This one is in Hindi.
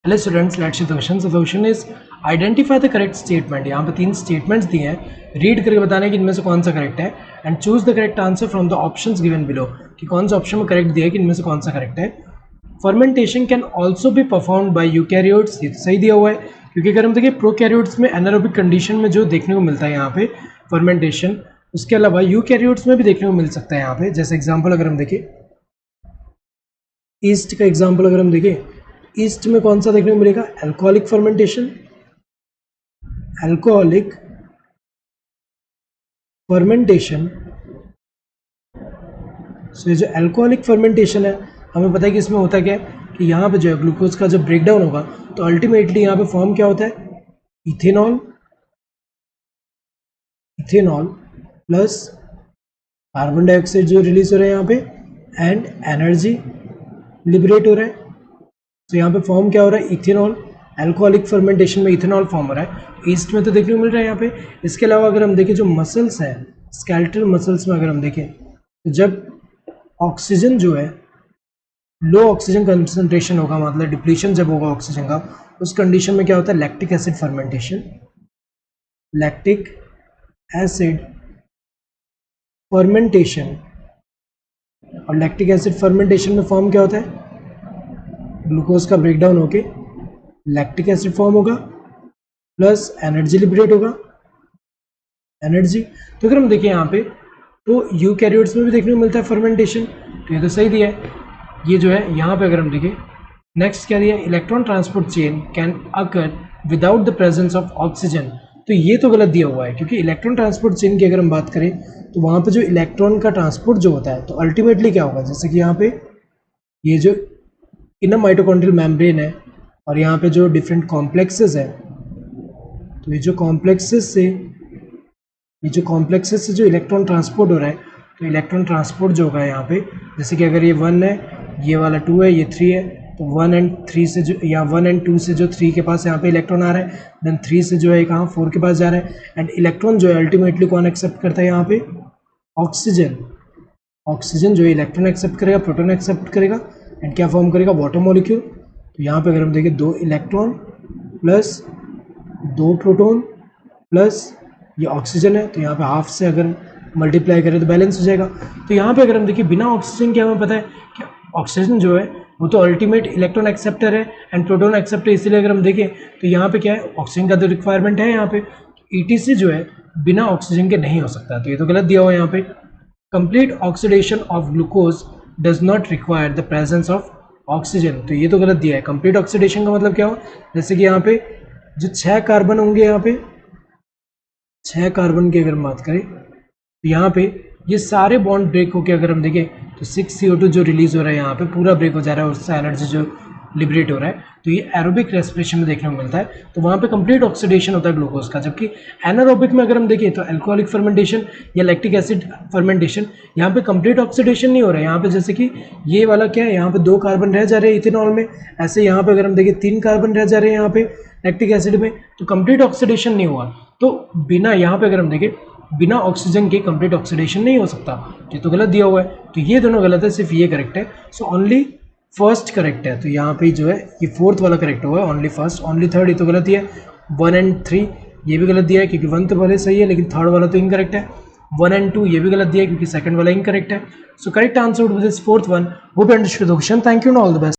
Hello students, let's see the question. So the question is identify the correct statement. यहाँ पे 3 स्टेटमेंट्स दिए हैं, रीड करके बताने कि इनमें से कौन सा करेक्ट है and choose the correct answer from the options given below, कि कौन सा ऑप्शन में करेक्ट दिया है कि इनमें से कौन सा करेक्ट है। Fermentation can also be performed by eukaryotes, ये तो सही दिया हुआ है, क्योंकि अगर हम देखिए प्रोकैरियोट्स में एनारोबिक कंडीशन में जो देखने को मिलता है यहाँ पे फर्मेंटेशन, उसके अलावा यूकैरियोट्स में भी देखने को मिल सकता है यहाँ पे। जैसे एग्जाम्पल अगर हम देखें ईस्ट का एग्जाम्पल अगर हम देखें, ईस्ट में कौन सा देखने को मिलेगा, अल्कोहलिक फर्मेंटेशन। अल्कोहलिक फर्मेंटेशन, सो ये जो अल्कोहलिक फर्मेंटेशन है, हमें पता है कि इसमें होता क्या है कि यहाँ पे जो है ग्लूकोज का जब ब्रेकडाउन होगा तो अल्टीमेटली यहाँ पे फॉर्म क्या होता है, ethanol, ethanol plus carbon dioxide जो रिलीज हो रहा है यहाँ पे एंड एनर्जी लिबरेट हो रहा है। तो यहाँ पे फॉर्म क्या हो रहा है, इथेनॉल। अल्कोहलिक फर्मेंटेशन में इथेनॉल फॉर्म हो रहा है, ईस्ट में तो देखने को मिल रहा है यहाँ पे। इसके अलावा अगर हम देखें जो मसल्स हैं, स्केलेटल मसल्स में अगर हम देखें तो जब ऑक्सीजन जो है लो ऑक्सीजन कंसंट्रेशन होगा, मतलब डिप्लीशन जब होगा ऑक्सीजन का, उस कंडीशन में क्या होता है, lactic acid fermentation. Lactic acid fermentation, और लैक्टिक एसिड फर्मेंटेशन में फॉर्म क्या होता है, ग्लूकोज का ब्रेकडाउन होके लैक्टिक एसिड फॉर्म होगा प्लस एनर्जी लिबरेट होगा, एनर्जी। तो अगर हम देखें यहाँ पे तो यूकैरियोट्स में भी देखने को मिलता है फर्मेंटेशन, तो ये तो सही दिया है। ये जो है यहाँ पे अगर हम देखें नेक्स्ट क्या दिया, electron transport chain can occur without the presence of oxygen, तो ये तो गलत दिया हुआ है, क्योंकि इलेक्ट्रॉन ट्रांसपोर्ट चेन की अगर हम बात करें तो वहाँ पे जो इलेक्ट्रॉन का ट्रांसपोर्ट जो होता है तो अल्टीमेटली क्या होगा, जैसे कि यहाँ पे ये जो इनर माइटोकॉन्ड्रियल मेम्ब्रेन है और यहाँ पे जो डिफरेंट कॉम्प्लेक्सेस है, तो ये जो कॉम्प्लेक्सेस से जो इलेक्ट्रॉन ट्रांसपोर्ट हो रहा है, तो इलेक्ट्रॉन ट्रांसपोर्ट जो होगा यहाँ पे, जैसे कि अगर ये 1 है, ये वाला 2 है, ये 3 है, तो 1 एंड 3 से जो, या 1 एंड 2 से जो 3 के पास यहाँ पे इलेक्ट्रॉन आ रहा है, देन 3 से जो है कहाँ 4 के पास जा रहा है, एंड इलेक्ट्रॉन जो है अल्टीमेटली कौन एक्सेप्ट करता है यहाँ पे, ऑक्सीजन। ऑक्सीजन जो है इलेक्ट्रॉन एक्सेप्ट करेगा, प्रोटॉन एक्सेप्ट करेगा एंड क्या फॉर्म करेगा, वाटर मॉलिक्यूल। तो यहाँ पे अगर हम देखें 2 इलेक्ट्रॉन प्लस 2 प्रोटॉन प्लस ये ऑक्सीजन है, तो यहाँ पे हाफ से अगर मल्टीप्लाई करें तो बैलेंस हो जाएगा। तो यहाँ पे अगर हम देखिए बिना ऑक्सीजन के हमें पता है कि ऑक्सीजन जो है वो तो अल्टीमेट इलेक्ट्रॉन एक्सेप्टर है एंड प्रोटॉन एक्सेप्टर, इसलिए अगर हम देखें तो यहाँ पे क्या है, ऑक्सीजन का तो रिक्वायरमेंट है यहाँ पे, ईटीसी जो है बिना ऑक्सीजन के नहीं हो सकता, तो ये तो गलत दिया हुआ है यहाँ पे। Complete oxidation of glucose does not require the presence of oxygen, तो ये तो गलत दिया है। कंप्लीट ऑक्सीडेशन का मतलब क्या हो, जैसे कि यहाँ पे जो 6 कार्बन होंगे, यहाँ पे 6 कार्बन की अगर हम बात करें तो यहाँ पे ये सारे बॉन्ड ब्रेक होके अगर हम देखें तो 6CO2 जो रिलीज हो रहा है यहाँ पे पूरा ब्रेक हो जा रहा है, उससे एनर्जी जो लिबरेट हो रहा है, तो ये एरोबिक रेस्पिरेशन में देखने को मिलता है, तो वहाँ पे कंप्लीट ऑक्सीडेशन होता है ग्लूकोज का। जबकि एनारोबिक में अगर हम देखें तो अल्कोहलिक फर्मेंटेशन या लैक्टिक एसिड फर्मेंटेशन, यहाँ पे कंप्लीट ऑक्सीडेशन नहीं हो रहा है। यहाँ पे जैसे कि ये वाला क्या है, यहाँ पे 2 कार्बन रह जा रहे हैं इथेनॉल में, ऐसे यहाँ पे अगर हम देखें 3 कार्बन रह जा रहे हैं यहाँ पे लैक्टिक एसिड में, तो कंप्लीट ऑक्सीडेशन नहीं हुआ। तो बिना यहाँ पे अगर हम देखें बिना ऑक्सीजन के कंप्लीट ऑक्सीडेशन नहीं हो सकता, ये तो गलत दिया हुआ है, तो ये दोनों गलत है, सिर्फ ये करेक्ट है। सो ओनली फर्स्ट करेक्ट है, तो यहाँ पे जो है ये 4th वाला करेक्ट हुआ है, ओनली फर्स्ट। ओनली थर्ड ये तो गलत ही है, 1 एंड 3 ये भी गलत दिया है, क्योंकि 1 तो भले सही है लेकिन थर्ड वाला तो इनकरेक्ट है। 1 एंड 2 ये भी गलत दिया है, क्योंकि सेकंड वाला इनकरेक्ट है। So correct answer would be this 4th one. Hope you understood the question. Thank you and all the best.